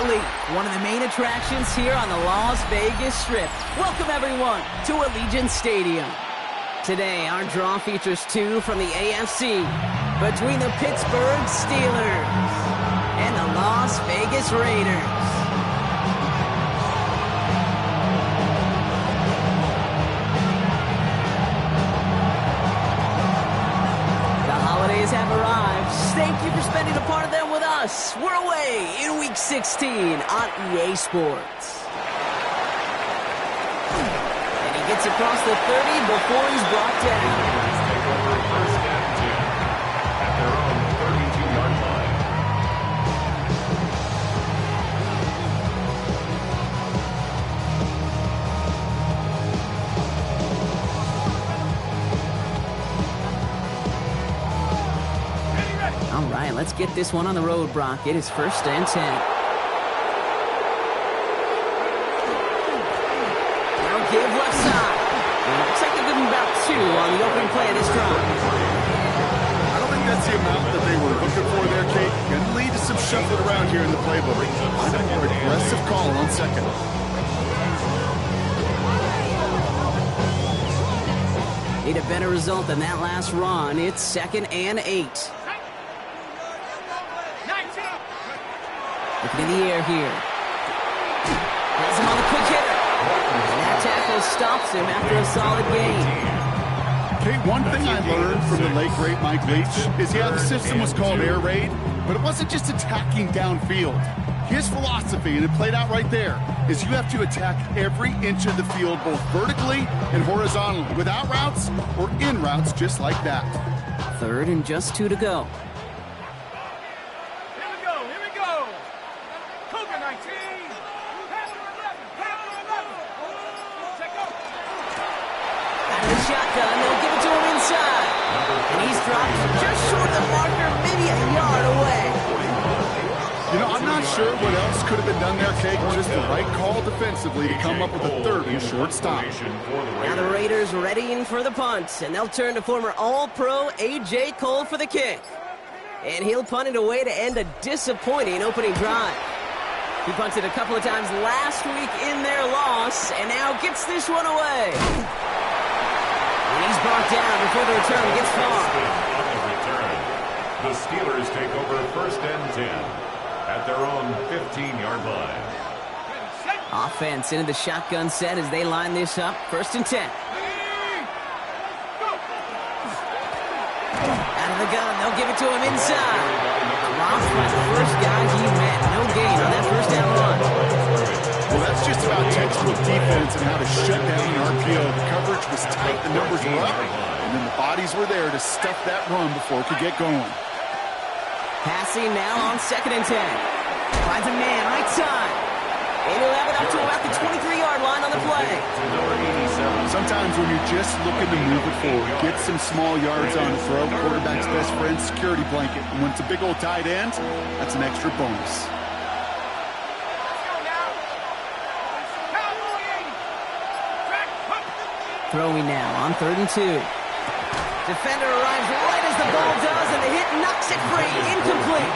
Relief, one of the main attractions here on the Las Vegas Strip. Welcome, everyone, to Allegiant Stadium. Today, our draw features two from the AFC between the Pittsburgh Steelers and the Las Vegas Raiders. Have arrived. Thank you for spending a part of them with us. We're away in Week 16 on EA Sports. And he gets across the 30 before he's brought down. Take over first and 10 at their own 32-yard line. All right, let's get this one on the road, Brock. It is first and 10. Now give left side. Looks like they're giving about 2 on the opening play of this drive. I don't think that's the amount that they were looking for there, Kate. Can lead to some shuffling around here in the playbook. I'm a more aggressive call on second. Need a better result than that last run. It's 2nd and 8. Looking in the air here. Has him on the quick hitter. And that tackle stops him after a solid gain. Kate, one thing I learned from the late, great Mike Leach is, yeah, the system was called air raid, but it wasn't just attacking downfield. His philosophy, and it played out right there, is you have to attack every inch of the field, both vertically and horizontally, without routes or in routes just like that. 3rd and just 2 to go. Shotgun, they'll give it to him inside. And he's dropped just short of the marker, maybe a yard away. You know, I'm not sure what else could have been done there, Kate. Just the right call defensively to come up with a 3rd and short stop. Now the Raiders readying for the punt, and they'll turn to former All-Pro A.J. Cole for the kick. And he'll punt it away to end a disappointing opening drive. He punted a couple of times last week in their loss, and now gets this one away. He's brought down before the return gets far. The Steelers take over first and 10 at their own 15-yard line. Offense into the shotgun set as they line this up. First and 10. Out of the gun, they'll give it to him inside. Dropped by the first guy he met. No gain on that first down run. Well, that's just about textbook defense and how to shut down an RPO. The coverage was tight, the numbers were up, and then the bodies were there to stuff that run before it could get going. Passing now on 2nd and 10. Finds a man right side. And he'll have it up to about the 23-yard line on the play. Sometimes when you're just looking to move it forward, get some small yards on the throw, quarterback's best friend, security blanket. And when it's a big old tight end, that's an extra bonus. Throwing now on 3rd and 2. Defender arrives right as the ball does, and the hit knocks it free. Incomplete.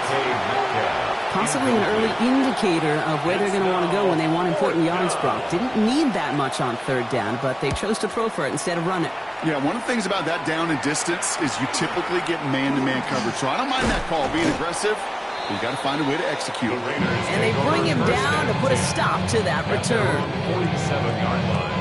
Possibly an early indicator of where they're going to want to go when they want important yards, Brock. Didn't need that much on 3rd down, but they chose to throw for it instead of run it. Yeah, one of the things about that down and distance is you typically get man-to-man coverage. So I don't mind that call being aggressive. You've got to find a way to execute. And they bring him down to put a stop to that return. 47-yard line.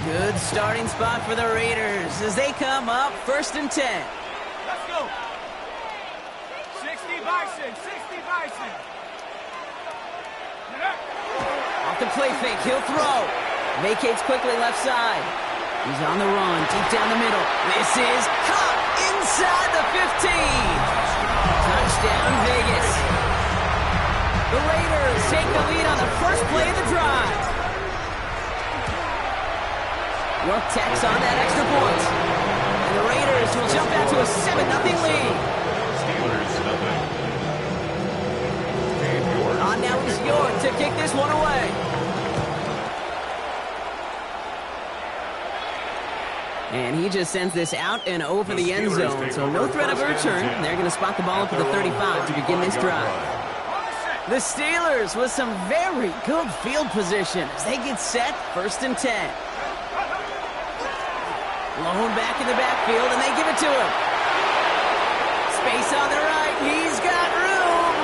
Good starting spot for the Raiders as they come up 1st and 10. Let's go. 60 Bison, 60 Bison. Off the play fake, he'll throw. Vacates quickly left side. He's on the run, deep down the middle. This is caught inside the 15. Touchdown, Vegas. The Raiders take the lead on the first play of the drive. York Tech's on that extra point. And the Raiders will jump out to a 7-0 lead. Steelers nothing. Game to kick this one away. And he just sends this out and over the end zone. So no threat of a return. They're going to spot the ball up at the 35 to begin this drive. The Steelers with some very good field position as they get set, 1st and 10. Lone back in the backfield, and they give it to him. Space on the right. He's got room.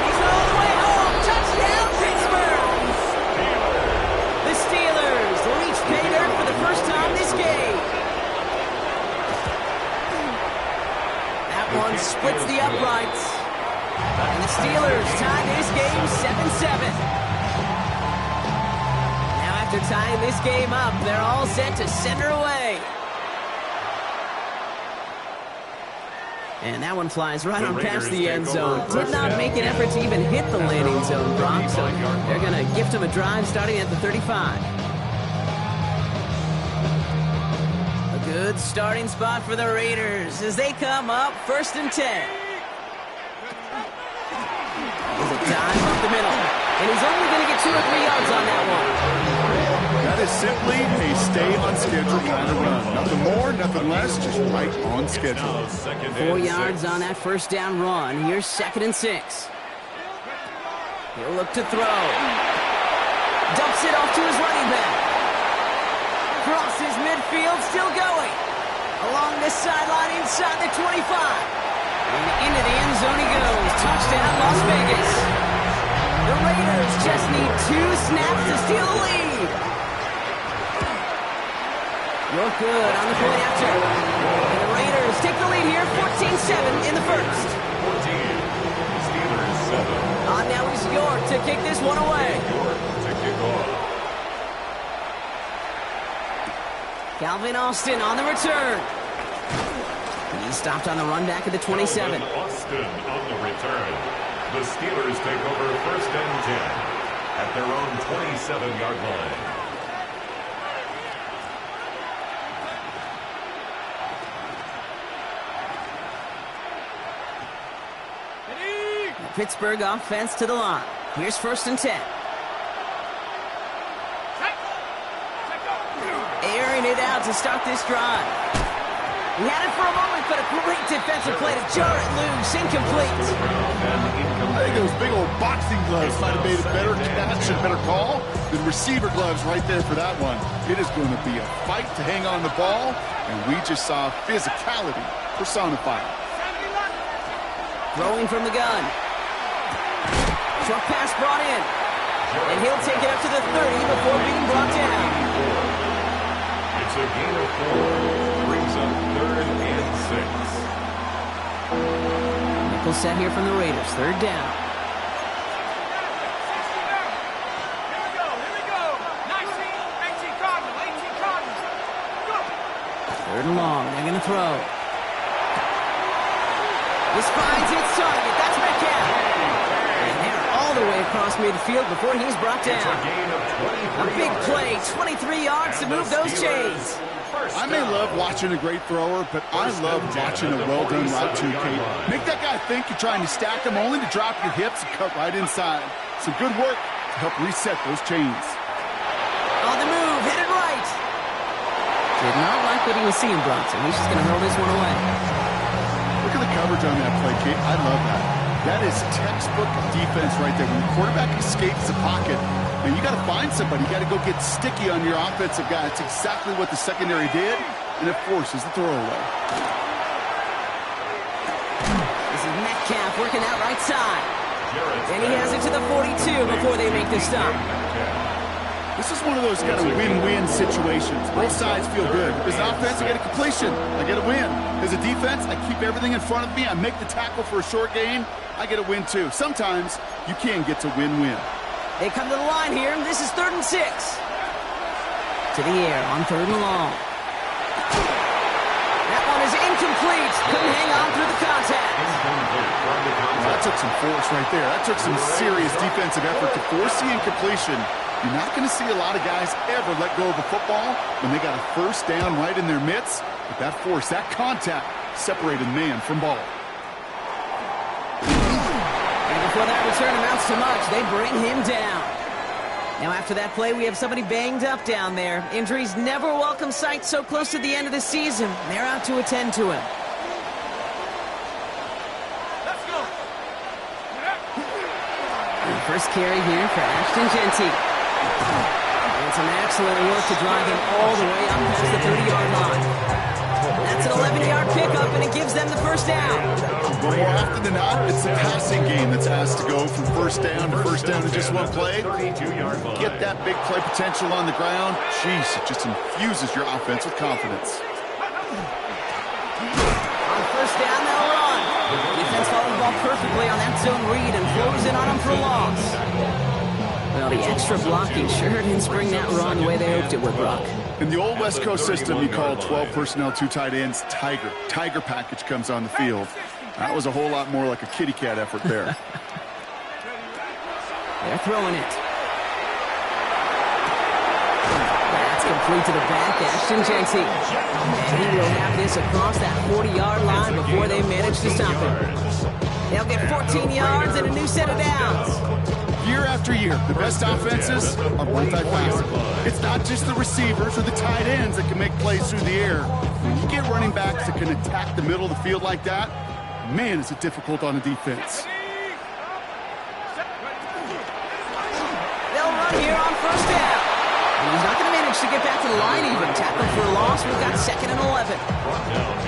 He's all the way home. Touchdown, Pittsburgh. The Steelers reach pay dirt for the first time this game. That one splits the uprights. And the Steelers tie this game 7-7. Now after tying this game up, they're all set to center away. And that one flies right on past the end zone. Did not make an effort to even hit the landing zone, Brock. So they're going to gift him a drive starting at the 35. A good starting spot for the Raiders as they come up 1st and 10. There's a dive up the middle. And he's only going to get 2 or 3 yards on that one. That is simply a stay on schedule kind of run. Nothing more, nothing less, just right on schedule. 4 yards on that first down run. Here's 2nd and 6. He'll look to throw. Dumps it off to his running back. Crosses midfield, still going. Along this sideline inside the 25. And into the end zone he goes. Touchdown, Las Vegas. The Raiders just need 2 snaps to steal the lead. You're good on the point after. And the Raiders take the lead here, 14-7 in the first. 14. Steelers 7. On now is York to kick this one away. York to kick off. Calvin Austin on the return. He stopped on the run back at the 27. Austin on the return. The Steelers take over 1st and 10 at their own 27-yard line. The Pittsburgh offense to the line. Here's 1st and 10. Airing it out to start this drive. He had it for a moment, but a great defensive play to jar it loose. Incomplete. I think those big old boxing gloves might have made a better catch and better call than receiver gloves right there for that one. It is going to be a fight to hang on the ball, and we just saw physicality personified. Throwing from the gun. Short pass brought in. And he'll take it up to the 30 before being brought down. It's a gain of 4. Brings up 3rd and 6. Nickel set here from the Raiders. 3rd down. Here we go. 19, 18 Cardinals, 18 Cardinals. Go. 3rd and long. They're going to throw. This finds its target. That's Metcalf. And they're all the way across midfield before he's brought down. It's a gain of 23 A big yards. play. 23 yards to move those chains. I may love watching a great thrower, but I love watching a well-done route to Kate. Make that guy think you're trying to stack him, only to drop your hips and cut right inside. Some good work to help reset those chains. On the move, headed right. Did not like what he was seeing, Bronson. He's just going to hurl this one away. Look at the coverage on that play, Kate. I love that. That is textbook defense right there. When the quarterback escapes the pocket, and you got to find somebody. You got to go get sticky on your offensive guy. It's exactly what the secondary did, and it forces the throwaway. This is Metcalf working out right side. And he has it to the 42 before they make the stop. This is one of those kind of win-win situations. Both sides feel good. As an offense, I get a completion. I get a win. As a defense, I keep everything in front of me. I make the tackle for a short gain. I get a win, too. Sometimes you can get to win-win. They come to the line here. This is 3rd and 6. To the air on 3rd and long. That one is incomplete. Couldn't hang on through the contact. That took some force right there. That took some serious defensive effort to force the incompletion. You're not going to see a lot of guys ever let go of the football when they got a first down right in their midst. But that force, that contact, separated man from ball. And before that return amounts to much. They bring him down. Now after that play, we have somebody banged up down there. Injuries never a welcome sight so close to the end of the season. They're out to attend to him. Let's go. First carry here for Ashton Jeanty. And some excellent work to drive him all the way up past the 30-yard line. That's an 11-yard pickup, and it gives them the first down. But more often than not, it's the passing game that's asked to go from first down to first down in just one play. Get that big play potential on the ground. Jeez, it just infuses your offense with confidence. On first down, they'll run. Defense follows the ball perfectly on that zone read and throws in on them for a loss. Well, the extra blocking sure didn't spring that run the way they hoped it would, Brock. In the old West Coast system, you call 12 personnel, 2 tight ends, Tiger. Tiger package comes on the field. That was a whole lot more like a kitty cat effort there. They're throwing it. That's complete to the back, Ashton Jeanty. And he will have this across that 40-yard line before they manage to stop him. They'll get 14 yards and a new set of downs. Year after year, the best offenses are multifaceted. It's not just the receivers or the tight ends that can make plays through the air. When you get running backs that can attack the middle of the field like that, man, is it difficult on a defense. They'll run here on first down. And he's not going to manage to get back to the line even. Tackle for a loss. We've got 2nd and 11.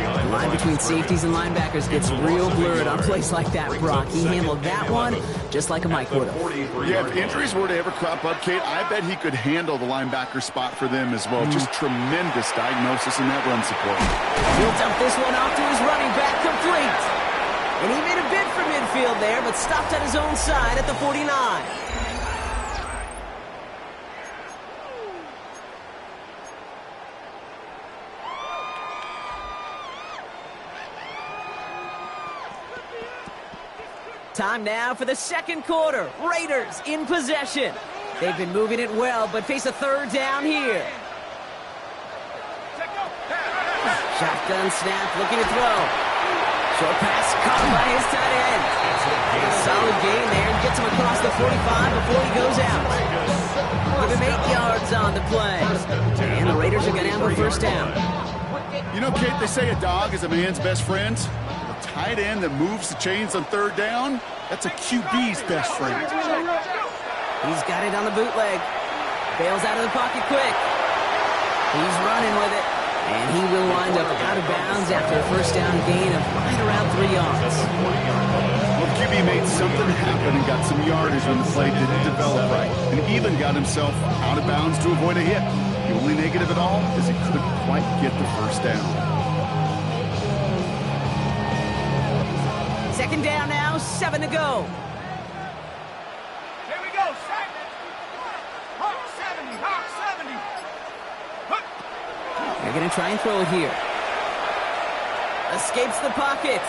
The line between safeties and linebackers gets real blurred on plays like that, Brock. He handled that one just like a Mike would have. Yeah, if injuries were to ever crop up, Kate, I bet he could handle the linebacker spot for them as well. Just tremendous diagnosis in that run support. He'll dump this one off to his running back, complete. And he made a bid for midfield there, but stopped at his own side at the 49. Time now for the second quarter. Raiders in possession. They've been moving it well, but face a third down here. Shotgun snap, looking to throw. Short pass caught by his tight end. A solid gain there and gets him across the 45 before he goes out. Give him 8 yards on the play. And the Raiders are going to have a first down. You know, Kate, they say a dog is a man's best friend. Tight end that moves the chains on third down, that's a QB's best friend. He's got it on the bootleg. Bails out of the pocket quick. He's running with it. And he will wind up out of bounds after a first down gain of right around 3 yards. Well, the QB made something happen and got some yardage when the play didn't develop right. And even got himself out of bounds to avoid a hit. The only negative at all is he couldn't quite get the first down. Second down now, 7 to go. Here we go, set. Hawk 70, Hawk 70. They're going to try and throw it here. Escapes the pocket.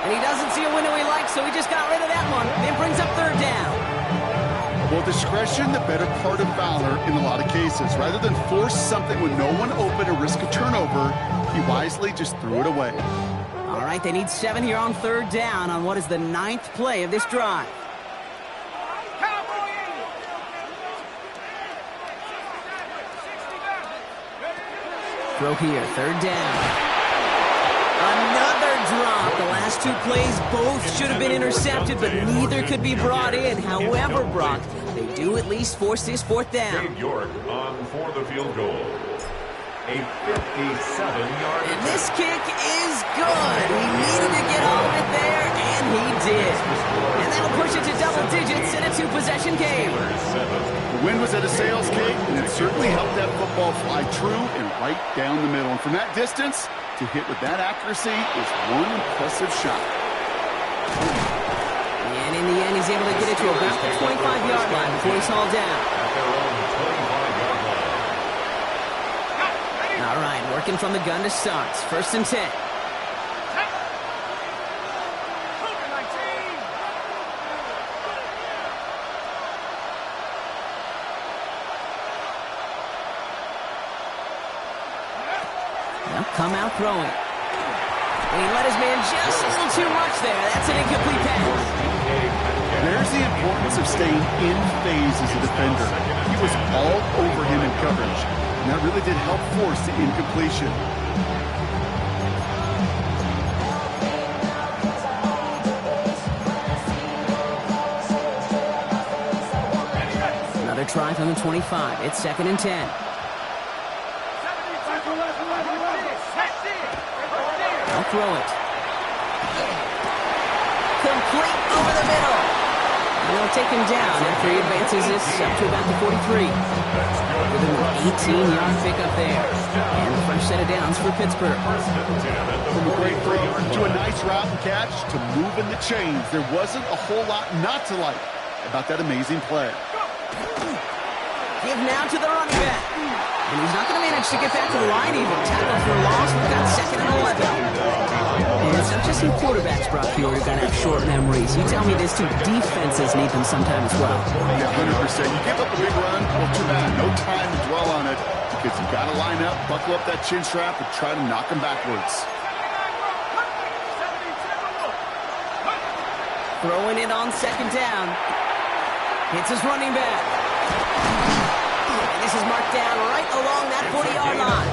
And he doesn't see a window he likes, so he just got rid of that one. Then brings up third down. Well, discretion, the better part of valor in a lot of cases. Rather than force something with no one open or risk a turnover, he wisely just threw it away. All right, they need 7 here on third down on what is the 9th play of this drive. Throw here, third down. Another drop. The last 2 plays both should have been intercepted, but neither could be brought in. However, Brock, they do at least force this 4th down. Dave York on for the field goal. A 57-yard. And this kick is good. He needed to get all of it there, and he did. And that'll push it to double digits in a 2-possession game. The wind was at a sails, Kate, and it certainly helped that football fly true and right down the middle. And from that distance, to hit with that accuracy is one impressive shot. And in the end, he's able to get it to about the 25-yard line before he's hauled down. At their own 25-yard line. All right, working from the gun to start. 1st and 10. They'll come out throwing. And he let his man just a little too much there. That's an incomplete pass. importance of staying in phase as a defender. He was all over him in coverage, and that really did help force the incompletion. Another try from the 25. It's 2nd and 10. They'll throw it. Complete over the middle. And they'll take him down after he advances this up to about the 43. With an 18-yard pickup there. And a fresh set of downs for Pittsburgh. From a great throw to a nice route and catch to moving the chains. There wasn't a whole lot not to like about that amazing play. Give now to the running back. And he's not going to manage to get back to the line even. Tackle for loss. We've got 2nd and 11. And it's not just some quarterbacks, Brock Huard, who got to have short memories. You tell me this too. Defenses need them sometimes as well. Yeah, 100%. You give up a big run, well, too bad. No time to dwell on it because you've got to line up, buckle up that chin strap, and try to knock them backwards. Throwing it on 2nd down. Hits his running back. And this is marked down right along that 40-yard line.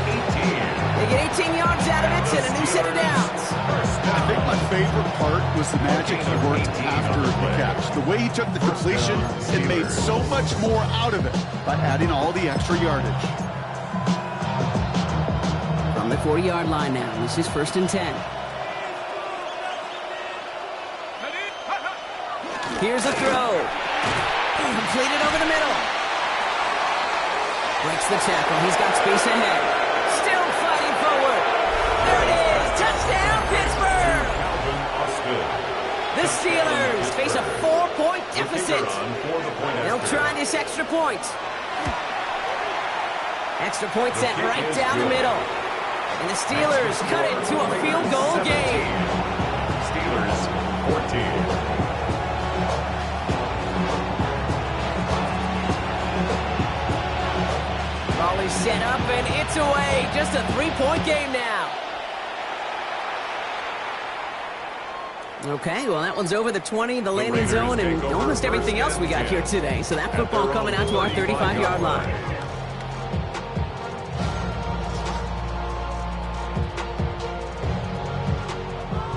They get 18 yards out of it and a new set of downs. I think my favorite part was the magic he worked after the catch. The way he took the completion and made so much more out of it by adding all the extra yardage. From the 40-yard line now, this is 1st and 10. Here's a throw. Completed over the middle. Breaks the tackle. He's got space ahead. Still fighting forward. There it is. Touchdown, Pittsburgh. The Steelers face a 4-point deficit. They'll try this extra point. Extra point set right down the middle. And the Steelers cut it to a field goal game. Steelers 14. Ball is set up and it's away. Just a 3-point game now. Okay, well that one's over the 20, the landing zone, and almost everything else we got here today. So that football coming out to our 35-yard line.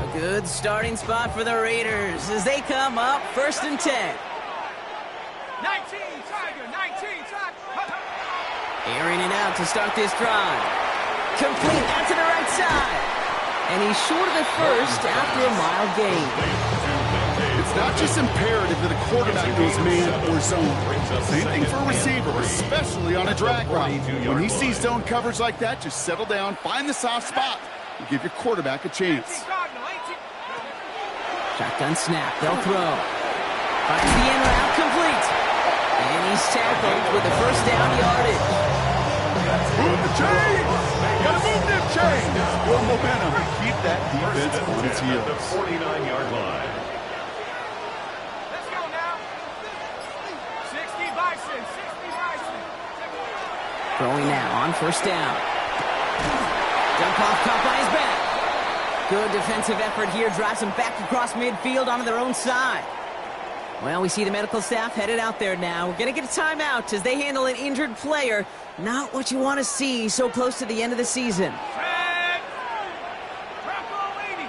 A good starting spot for the Raiders as they come up 1st and 10. 19, Tiger, 19, Tiger. Airing it out to start this drive. Complete out to the right side. And he's short of the first after a mile gain. It's not just imperative that a quarterback goes man or zone. Same thing for a receiver, especially on a drag route. When he sees zone coverage like that, just settle down, find the soft spot, and give your quarterback a chance. Shotgun snap. They'll throw. Finds the end route complete. And he's tackled with the 1st down yardage. Move the chains! Gotta move them chains! Build momentum and keep that defense on its heels. The 49-yard line. Let's go now. 60 Bison, 60 Bison. Throwing now on 1st down. Dump off caught by his back. Good defensive effort here. Drives him back across midfield onto their own side. Well, we see the medical staff headed out there now. We're going to get a timeout as they handle an injured player. Not what you want to see so close to the end of the season. Red. Bravo 80.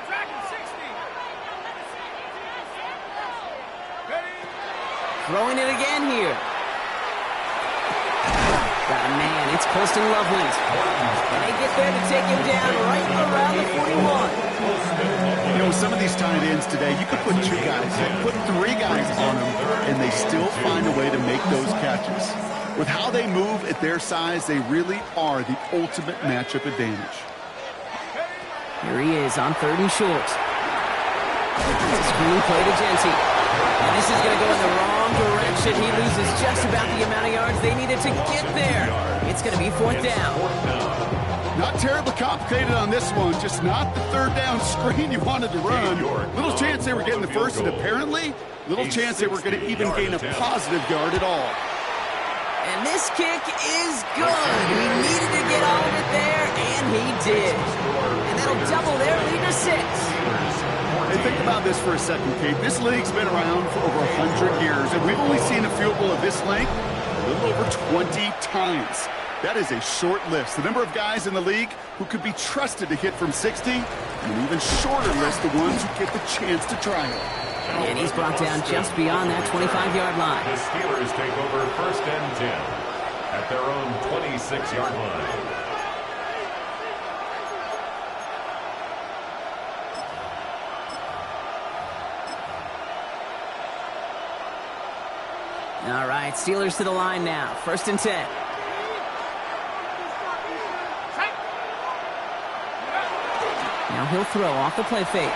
Dragon 60. Ready. Throwing it again here. Got a man. It's Colston Loveland. And they get there to take him down right around the 41. You know, some of these tight ends today, you could put 2 guys, put 3 guys on them, and they still find a way to make those catches. With how they move at their size, they really are the ultimate matchup advantage. Here he is on 3rd and short. Screen play to Jency. And this is going to go in the wrong direction. He loses just about the amount of yards they needed to get there. It's going to be 4th down. Not terribly complicated on this one, just not the 3rd down screen you wanted to run. Little chance they were getting the first, and apparently, little chance they were going to even gain a positive yard at all. And this kick is good. He needed to get all of it there, and he did. And that'll double their lead to 6. Hey, think about this for a second, Kate. This league's been around for over 100 years, and we've only seen a field goal of this length a little over 20 times. That is a short list. The number of guys in the league who could be trusted to hit from 60, and an even shorter list the ones who get the chance to try it. And he's brought down just beyond that 25-yard line. The Steelers take over 1st and 10 at their own 26-yard line. All right, Steelers to the line now. 1st and 10. Now he'll throw off the play fake.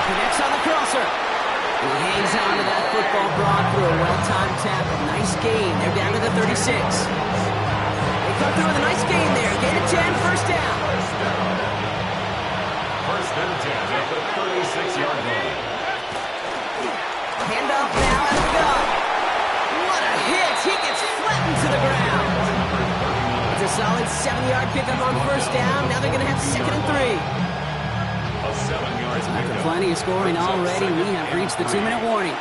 Connects on the crosser. He hangs on to that football broad through a well-timed tackle. Nice gain. They're down to the 36. They come through with a nice gain there. Gain of 10, 1st down. 1st and 10 at the 36-yard line. Handoff now out of the gun. What a hit. He gets flattened to the ground. It's a solid 7-yard pickup on 1st down. Now they're going to have 2nd and 3. A 7-yard After pickup. plenty of scoring already, we have reached the 2-minute warning.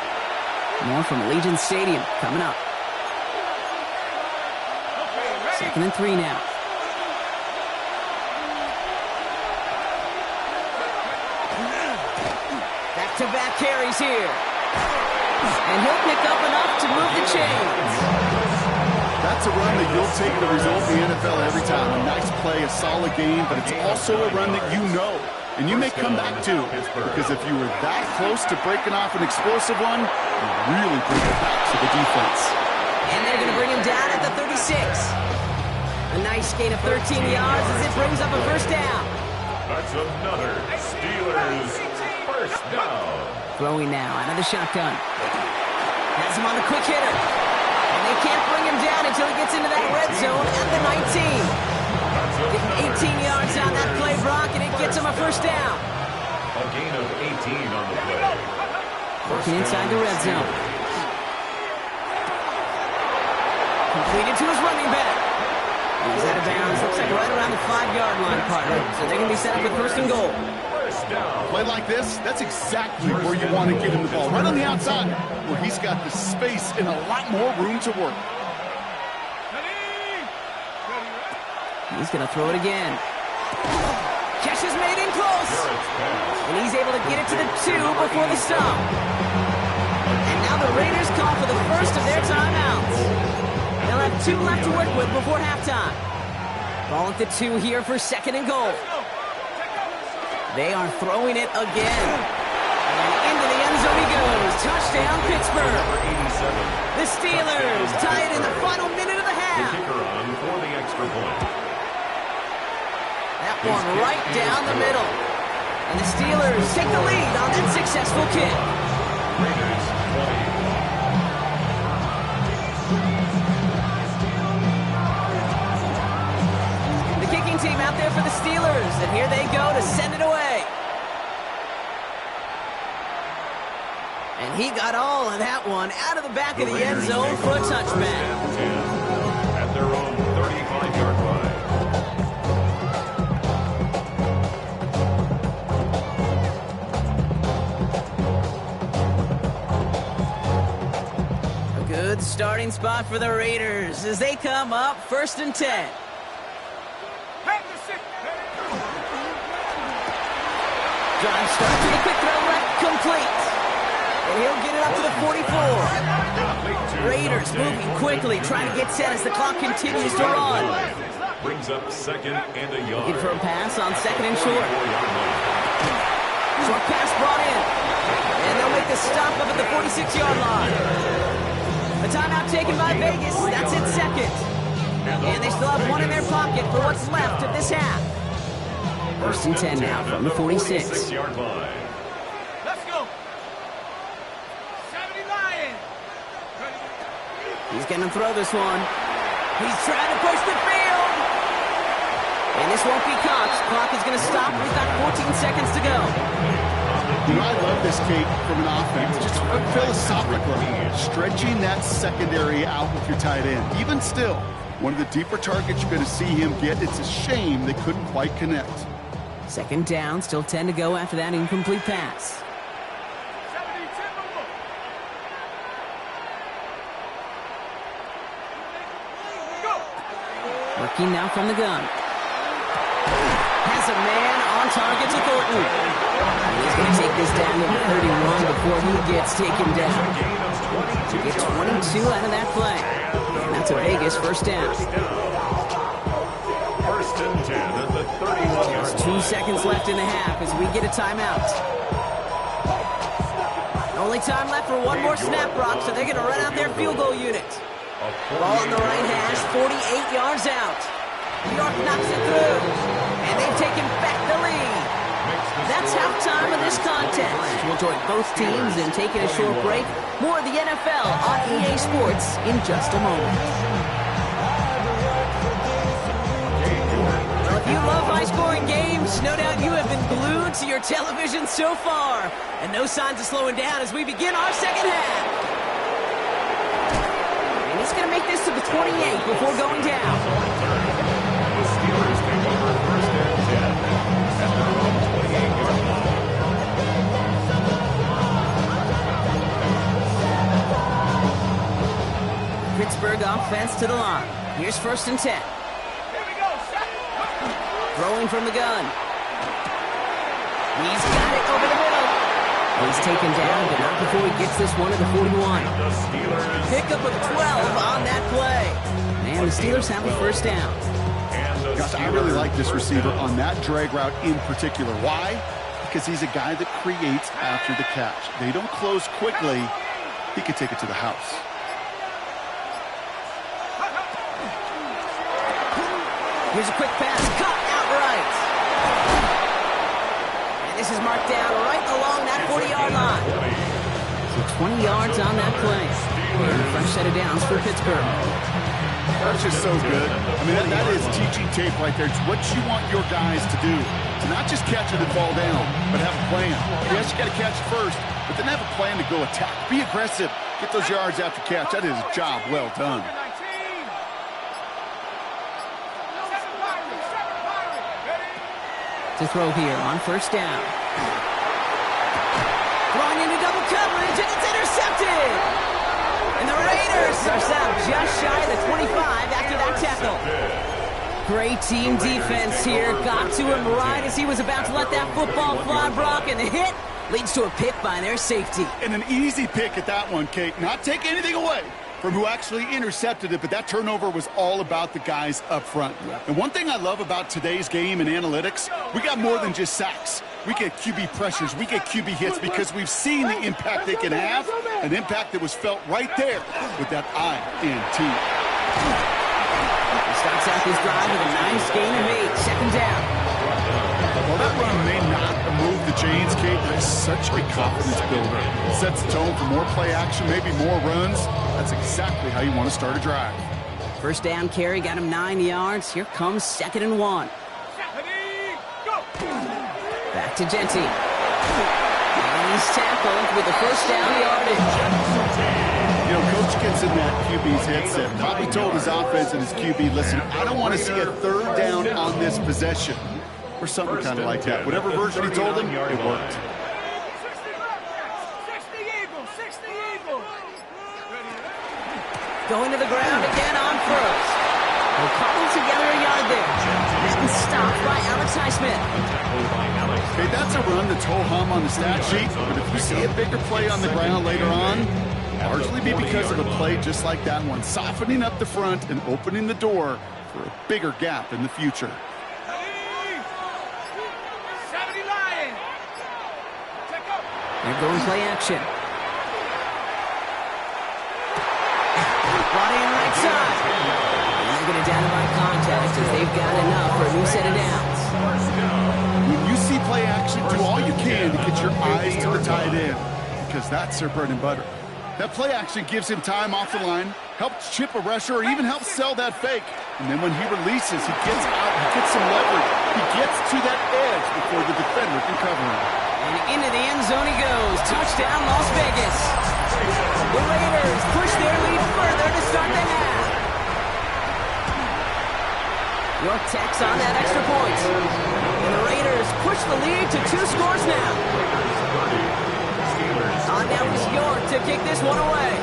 More from Allegiant Stadium coming up. 2nd and 3 now. Back-to-back carries here. And he'll pick up enough to move the chains. That's a run that you'll take the result in the NFL every time. A nice play, a solid game, but it's also a run that you know. And you may come back to, because if you were that close to breaking off an explosive one, you really bring it back to the defense. And they're going to bring him down at the 36. A nice gain of 13 yards as it brings up a 1st down. That's another Steelers 1st down. Throwing now out of the shotgun. Has him on the quick hitter. And they can't bring him down until he gets into that red zone at the 19. Getting 18 yards on that play, Brock, and it gets him a 1st down. A gain of 18 on the play. Working inside the red zone. Completed to his running back. He's out of bounds. Looks like right around the 5-yard line, partner. So they're going to be set up with 1st and goal. Play like this, that's exactly where you want to get him the ball. Right on the outside, where he's got the space and a lot more room to work. He's going to throw it again. Catch is made in close. And he's able to get it to the 2 before the stop. And now the Raiders call for the first of their timeouts. They'll have 2 left to work with before halftime. Ball at the 2 here for 2nd and goal. They are throwing it again. And into the end zone he goes. Touchdown, Pittsburgh. The Steelers tie it in the final minute of the half. The kicker on for the extra point. That one right down the middle. And the Steelers take the lead on that successful kick. Raiders 20. The kicking team out there for the Steelers. And here they go to send it away. And he got all of that one out of the back of the end zone for a touchback. At their own 35-yard line. A good starting spot for the Raiders as they come up 1st and 10. Drive start to the quick throw left, complete. And he'll get it up to the 44. Raiders moving quickly, trying to get set as the clock continues to run. Brings up 2nd and a yard. Looking for a pass on 2nd and short. Short pass brought in. And they'll make the stop up at the 46-yard line. A timeout taken by Vegas. That's it 2nd. And they still have 1 in their pocket for what's left of this half. 1st and 10 now from the 46. 46-yard line. Let's go. 70 Lions. He's going to throw this one. He's trying to push the field. And this won't be caught. Clock is going to stop. We've got 14 seconds to go. You know, I love this, Kate, from an offense. Just philosophically, stretching that secondary out with your tight end. Even still, one of the deeper targets you're going to see him get. It's a shame they couldn't quite connect. Second down, still 10 to go after that incomplete pass. Working now from the gun. Has a man on target to Thornton. He's going to take this down to 31 before he gets taken down. Get 22 out of that play. And that's a Vegas first down. First and 10 at the 31-yard Just 2 seconds left in the half as we get a timeout. Only time left for one more snap, Brock, so they're going to run out their field goal unit. Ball on the right hash, 48 yards out. New York knocks it through, and they've taken back the lead. That's halftime of this contest. We'll join both teams in taking a short break. More of the NFL on EA Sports in just a moment. Well, if you love high-scoring games, no doubt you have been glued to your television so far. And no signs of slowing down as we begin our second half. He's going to make this to the 28 before going down. The Steelers take over first and 10 at their own 28-yard line. Pittsburgh offense to the line. Here's first and 10. Throwing from the gun. He's got it over the middle. He's taken down, but not before he gets this one to the 41. Pickup of 12 on that play. And the Steelers have a first down. Gosh, I really like this receiver on that drag route in particular. Why? Because he's a guy that creates after the catch. They don't close quickly. He could take it to the house. Here's a quick pass. Caught outright. This is marked down right along that 40-yard line. So 20 yards on that play. And a fresh set of downs for Pittsburgh. That's just so good. I mean, that is teaching tape right there. It's what you want your guys to do. To not just catch it and fall down, but have a plan. Yes, you got to catch it first, but then have a plan to go attack. Be aggressive. Get those yards after catch. That is a job well done. To throw here on first down. Throwing into double coverage, and it's intercepted! And the Raiders are stopped just shy of the 25 after that tackle. Great team defense here. Got to him right as he was about to let that football fly, Brock, and the hit leads to a pick by their safety. And an easy pick at that one, Kate. Not take anything away from who actually intercepted it, but that turnover was all about the guys up front. And one thing I love about today's game and analytics, we got more than just sacks. We get QB pressures, we get QB hits because we've seen the impact they can have, an impact that was felt right there with that INT. He starts out this drive with a nice gain of 8, second down. Well, that run may not move the chains, Kate, but it's such a confidence builder. It sets the tone for more play action, maybe more runs. That's exactly how you want to start a drive. First down carry got him 9 yards. Here comes 2nd and 1. Back to Genty. And he's tackled with the first down yardage. You know, Coach gets in that QB's headset. Probably told his offense and his QB, listen, I don't want to see a third down on this possession. Or something kind of like that. Whatever version he told him, it worked. 60 Eagles. Going to the ground again on first. They'll cobble together a yard there. And stopped by Alex Highsmith. Okay, that's a run that's ho-hum on the stat sheet, but if you see a bigger play on the ground later on, largely be because of a play just like that one, softening up the front and opening the door for a bigger gap in the future. They're going play action. Brought in right side. And they're going to down by contact as they've got enough for a new set of downs. When you see play action, do all you can to get your eyes to the tight end because that's their bread and butter. That play action gives him time off the line, helps chip a rusher, or even helps sell that fake. And then when he releases, he gets out, he gets some leverage. He gets to that edge before the defender can cover him. And into the end zone he goes. Touchdown, Las Vegas. The Raiders push their lead further to start the half. York tacks on that extra point. And the Raiders push the lead to 2 scores now. On now is York to kick this one away.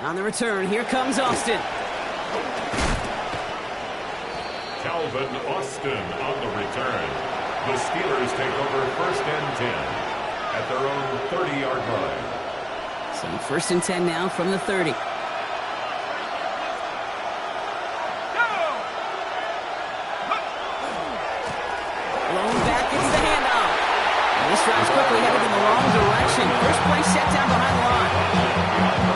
On the return, here comes Austin. Calvin Austin on the return. The Steelers take over first and 10 at their own 30-yard line. So first and 10 now from the 30. Blown back, it's the handoff. And this drive's quickly headed in the wrong direction. First play set down behind the line.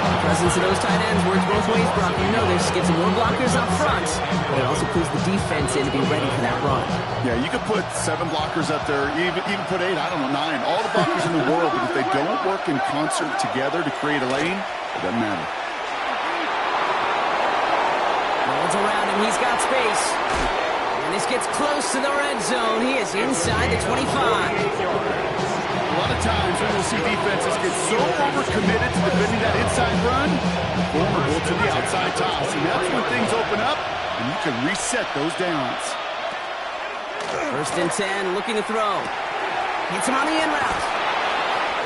The presence of those tight ends works both ways, Brock. You know this. Gets some more blockers up front, but it also pulls the defense in to be ready for that run. Yeah, you could put 7 blockers up there, even put 8, I don't know, 9. All the blockers in the world, but if they don't work in concert together to create a lane, it doesn't matter. Rolls around him. He's got space. And this gets close to the red zone. He is inside the 25. A lot of times when we'll see defenses get so overcommitted to defending that inside run, vulnerable to the outside toss. And that's when things open up, and you can reset those downs. First and 10, looking to throw. Hits him on the in route.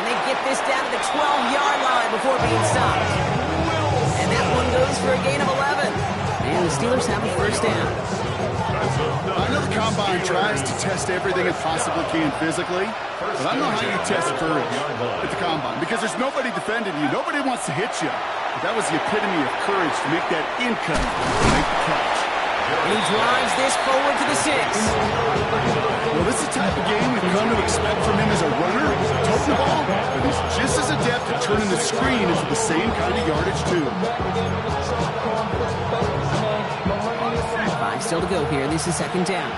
And they get this down to the 12-yard line before being stopped. And that one goes for a gain of 11. And the Steelers have a first down. I know the Combine tries to test everything it possibly can physically, but I don't know how you test courage at the Combine, because there's nobody defending you. Nobody wants to hit you. But that was the epitome of courage to make that income and make the catch. And he drives this forward to the 6. Well, this is the type of game we've come to expect from him as a runner, toting the ball, but he's just as adept at turning the screen into the same kind of yardage, too. 5 still to go here. This is second down.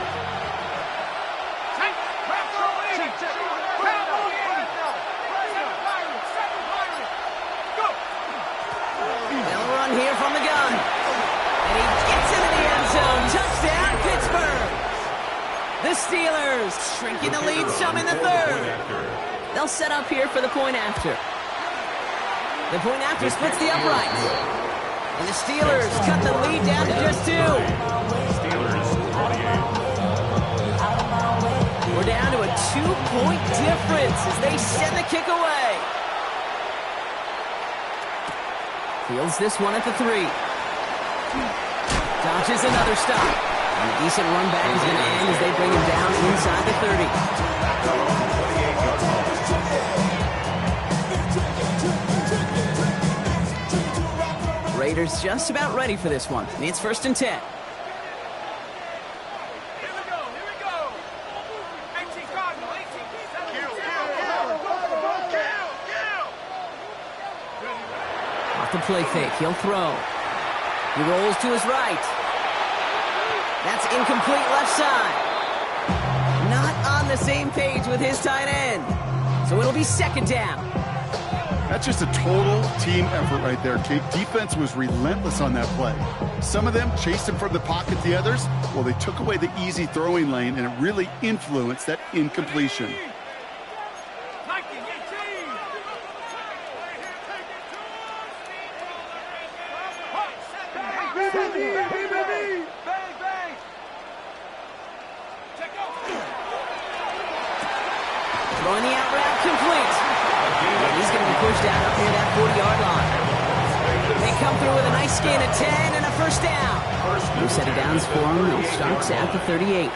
They'll run here from the gun. And he gets into the end zone. Touchdown, Pittsburgh. The Steelers shrinking the lead some in the third. They'll set up here for the point after. The point after splits the uprights. And the Steelers cut the lead down to just 2. We're down to a 2-point difference as they send the kick away. Fields this one at the 3. Dodges another stop. And a decent run back is going to end as they bring him down inside the 30. Raiders just about ready for this one. It's first and 10. The play fake, he'll throw. He rolls to his right. That's incomplete left side. Not on the same page with his tight end. So it'll be second down. That's just a total team effort right there, Kate. Defense was relentless on that play. Some of them chased him from the pocket, the others, well, they took away the easy throwing lane, and it really influenced that incompletion. Throwing the out route complete. And he's going to be pushed out up near that 40-yard line. They come through with a nice gain of 10 and a first down. No set of downs for him. They'll start at the 38. 19,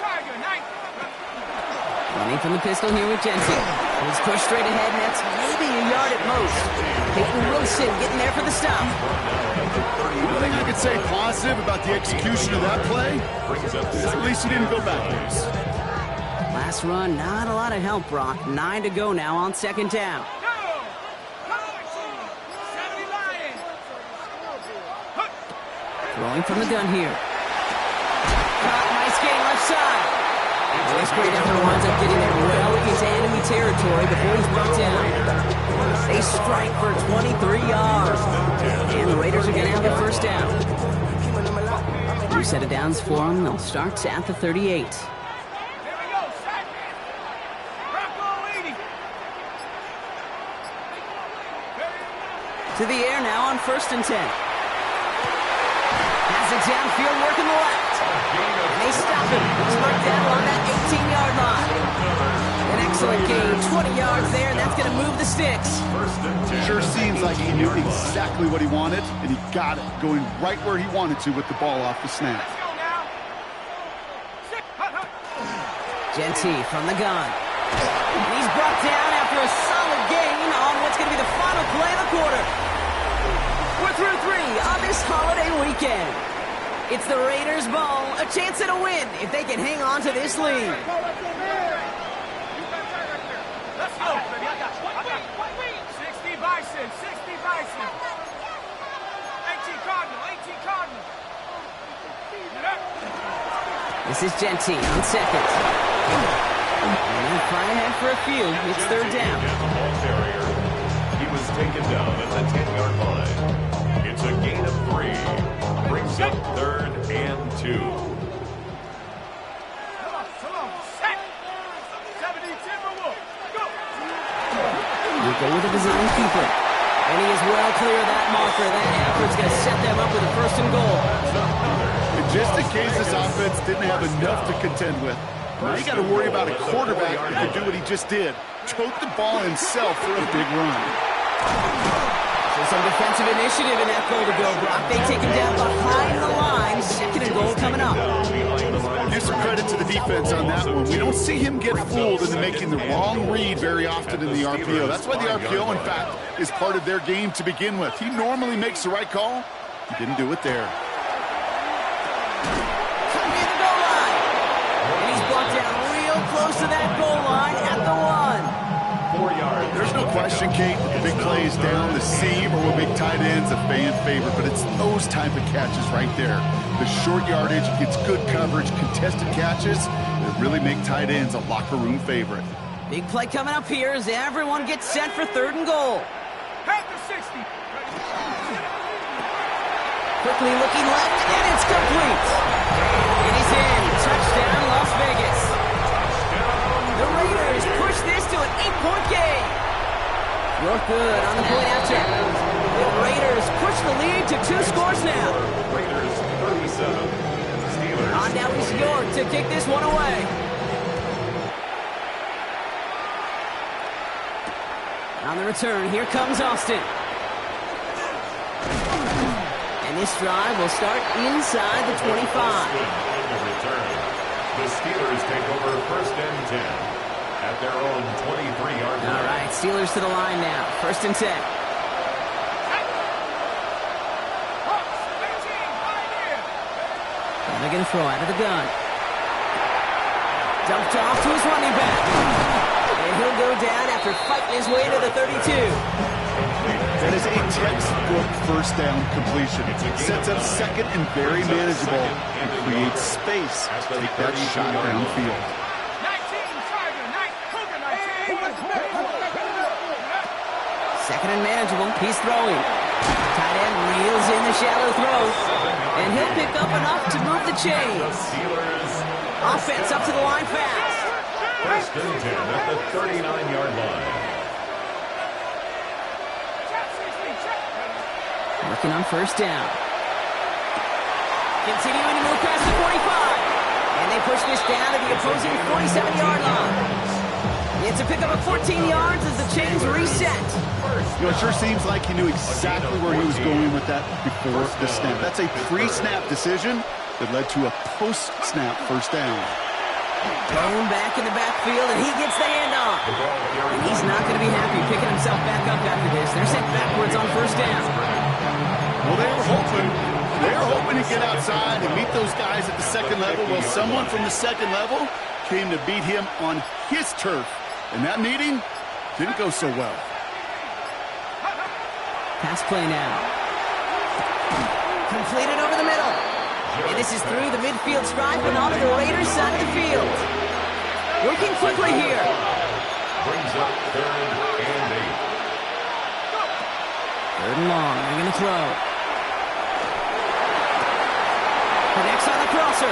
Tiger, 19. Running from the pistol here with Jensen. He's pushed straight ahead, and that's maybe a yard at most. Peyton Wilson getting there for the stop. One thing I could say positive about the execution of that play is at least he didn't go backwards. Last run, not a lot of help, Brock. 9 to go now on second down. Throwing from the gun here. Nice gain left side. This great effort winds up getting there well into enemy territory before he's brought down. They strike for 23 yards. And the Raiders are going to have a first down. New set of downs for them. They'll start at the 38. To the air now on on 1st and 10. Has it downfield, working the left. And they stop him. He's marked down on that 18-yard line. An excellent gain, 20 yards there, and that's going to move the sticks. Sure seems like he knew exactly what he wanted, and he got it, going right where he wanted to with the ball off the snap. Genty from the gun. And he's brought down after a solid gain on what's going to be the final play of the quarter. We're through 3 on this holiday weekend. It's the Raiders' ball, a chance at a win if they can hang on to this lead. Let's go, baby. I got you. 60 Bison, 60 Bison. 18 Cardinal, 18 Cardinal. Get up. This is Genty on 2nd. And he'll fly ahead for a few. It's 3rd down. And the ball carrier. He was taken down at the 10-yard line. It's a gain of 3. Brings up 3rd and 2. Come on, set. 70 Timberwolf, go. We go with a design keeper. And he is well clear of that marker. That effort's going to set them up with a 1st and goal. And just in case this offense didn't have enough to contend with, now you got to worry about a quarterback who can do what he just did. Choke the ball himself for a big run. So some defensive initiative in that goal to go, Brock. They take him down behind the line. 2nd and goal coming up. Give some credit to the defense on that one. We don't see him get fooled into making the wrong read very often in the RPO. That's why the RPO, in fact, is part of their game to begin with. He normally makes the right call. He didn't do it there. Coming near the goal line. And he's brought down real close to that goal line at the 1. 4 yards. There's no question, Kate, the big plays down the seam or with big tight ends, a fan favorite, but it's those type of catches right there. The short yardage, gets good coverage, contested catches that really make tight ends a locker room favorite. Big play coming up here as everyone gets set for 3rd and goal. Head to 60. Quickly looking left, and it's complete. And he's in. Touchdown, Las Vegas. The Raiders push this to an 8-point game. Real good on the point after. The Raiders push the lead to 2 scores now. Raiders 37. Steelers. On now is York to kick this one away. On the return, here comes Austin. And this drive will start inside the 25. On the return. The Steelers take over 1st and 10 at their own 23-yard line. All right, Steelers to the line now. 1st and 10. And they're going to throw out of the gun. Dumped off to his running back. And he'll go down after fighting his way to the 32. That is a textbook 1st down completion. It sets up 2nd and very manageable and creates space to take that shot downfield. 2nd and manageable. He's throwing. Tight end reels in the shallow throw. And he'll pick up enough to move the chains. Offense up to the line fast. 1st and 10 at the 39-yard line. Working on 1st down. Continuing to move past the 45. And they push this down to the opposing 47-yard line. It's a pickup of 14 yards as the chains reset. You know, it sure seems like he knew exactly where he was going with that before the snap. That's a pre-snap decision that led to a post-snap 1st down. Thrown back in the backfield, and he gets the handoff. And he's not going to be happy picking himself back up after this. They're sent backwards on 1st down. Well, they were hoping to get outside and meet those guys at the 2nd level. Well, someone from the 2nd level came to beat him on his turf. And that meeting didn't go so well. Pass play now. Completed over the middle. And this is through the midfield stripe and onto the Raiders side of the field. Working quickly here. Brings up 3rd and 8. 3rd and long. They're going to throw. Connects on the crosser.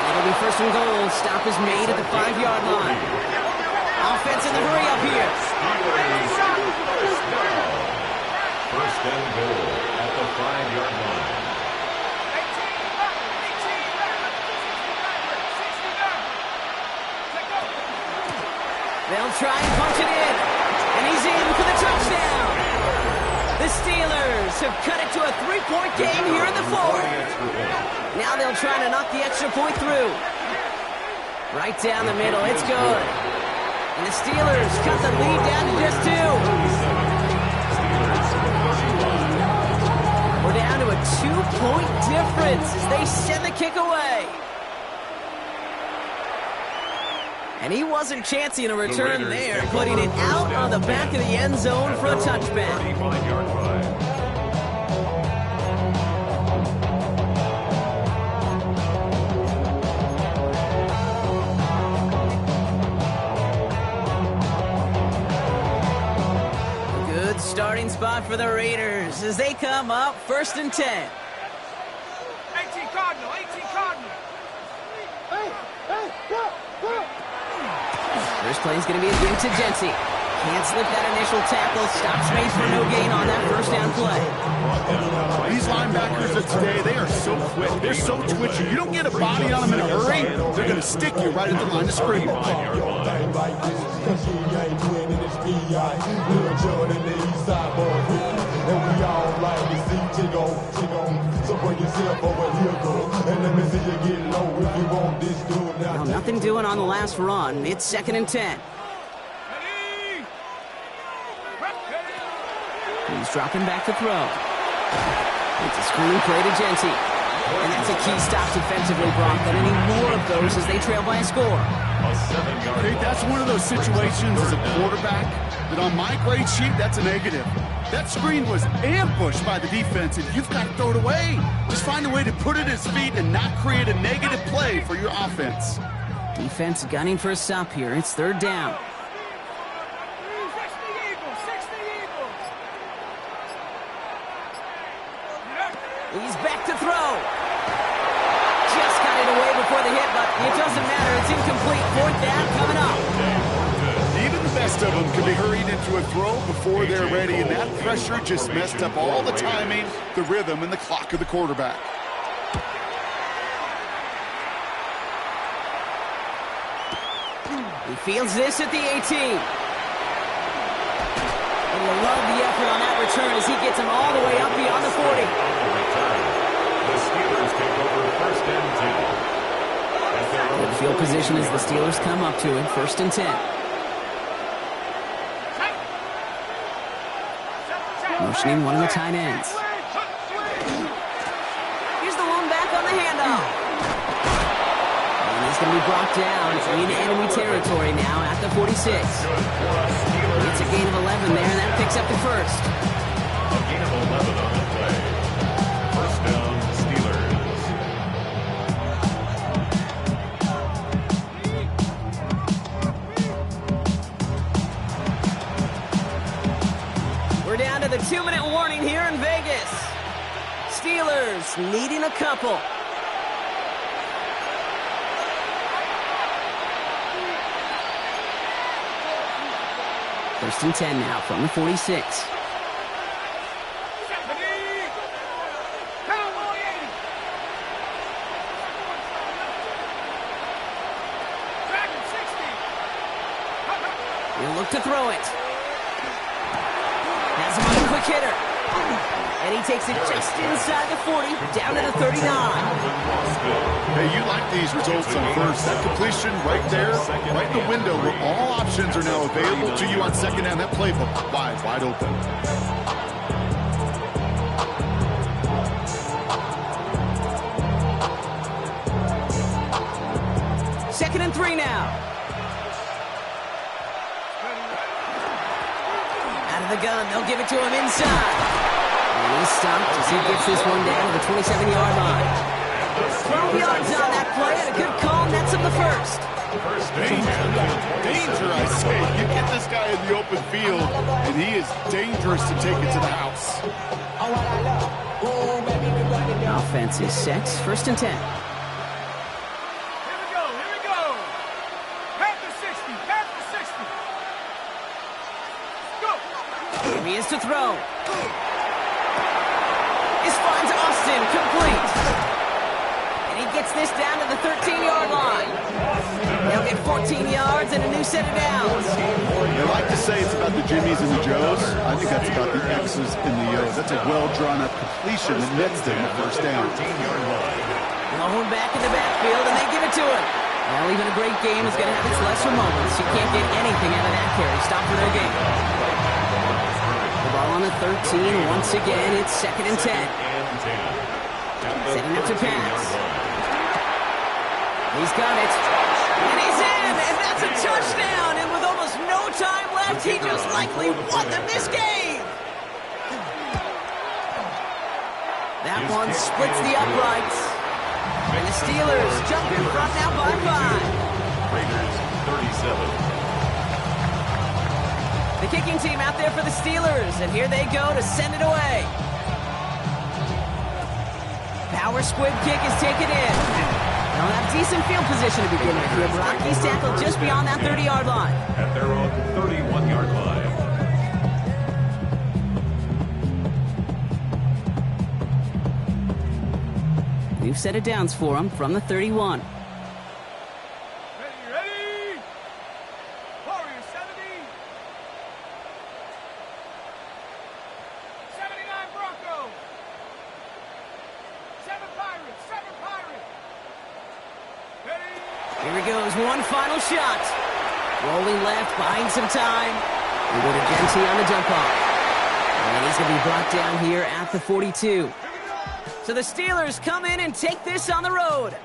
It'll be 1st and goal. Stop is made at the 5-yard line. Offense in the hurry up here. first and goal at the 5-yard line. 18 back, 60 back. Take up. They'll try and punch it in. And he's in for the touchdown. The Steelers have cut it to a 3-point game here in the fourth. Now they'll try to knock the extra point through. Right down the middle. It's good. And the Steelers cut the lead down to just 2. We're down to a 2-point difference as they send the kick away. And he wasn't chancing a return there, putting it out on the back of the end zone for a touchback. 35-yard line. Good starting spot for the Raiders as they come up 1st and 10. 18 Cardinal, 18 Cardinal. First play is going to be a give to Jency. Can't slip that initial tackle. Stops made for no gain on that first down play. These linebackers of today, they are so quick. They're so twitchy. You don't get a body on them in a hurry, they're going to stick you right at the line of scrimmage. Well, nothing doing on the last run. It's 2nd and 10. He's dropping back to throw. It's a screen play to Jency. And that's a key stop defensively, Brock. But any more of those as they trail by a score. A 7-yard. Okay, that's one of those situations as a quarterback that on my grade sheet, that's a negative. That screen was ambushed by the defense, and you've got to throw it away. Just find a way to put it at his feet and not create a negative play for your offense. Defense gunning for a stop here. It's 3rd down. 60 Eagles. He's back to throw. Just got it away before the hit, but it doesn't matter. It's incomplete. 4th down coming up. Even the best of them can be hurried into a throw before they're ready, and that pressure just messed up all the timing, the rhythm, and the clock of the quarterback. He fields this at the 18. And you love the effort on that return as he gets him all the way up beyond the 40. The Steelers take over 1st and 10. Good field position as the Steelers come up to it. 1st and 10. Motioning one of the tight ends. Here's the one back on the handoff. And he's going to be brought down in enemy territory now at the 46. It's a gain of 11 there, and that picks up the first. A gain of 11 on the play. 1st down, Steelers. We're down to the 2-minute warning here in Vegas. Steelers needing a couple. First and 10 now from the 46. He'll look to throw it. Has him on a quick hitter. And he takes it just inside the 40, down to the 39. Hey, you like these results on first. That completion right there, right in the window where all options are now available to you on 2nd down. That playbook wide open. Second and 3 now. Out of the gun, they'll give it to him inside. And he's stopped as he gets this one down to the 27-yard line. 12 yards on that play, and a good call nets him the first. Danger, I say. You get this guy in the open field, and he is dangerous to take it to the house. Offense is set. 1st and 10. Here we go. Half the 60. Go. Here he is to throw. gets this down to the 13-yard line. They'll get 14 yards and a new set of downs. They like to say it's about the Jimmies and the Joes. I think that's about the X's and the O's. That's a well-drawn-up completion that nets them the first down. Lone back in the backfield, and they give it to him. Well, even a great game is going to have its lesser moments. You can't get anything out of that carry. Stop for their game. The ball on the 13. Once again, it's 2nd and 10. Setting up to pass. He's got it. And he's in, and that's a touchdown. And with almost no time left, he just likely won them this game. That one splits the uprights. And the Steelers jump in front now by 5. Raiders 37. The kicking team out there for the Steelers, and here they go to send it away. Power squib kick is taken in. They'll have decent field position to begin with. You have Rocky's tackle just beyond that 30-yard line. At their own 31-yard line. New set of downs for them from the 31. Ready, ready! Warriors 70. 79 Broncos. 7 Pirates, 7 Pirates. Ready? Here he goes, one final shot. Rolling left, buying some time. We go to Genty on the dump off. And he's going to be brought down here at the 42. So the Steelers come in and take this on the road.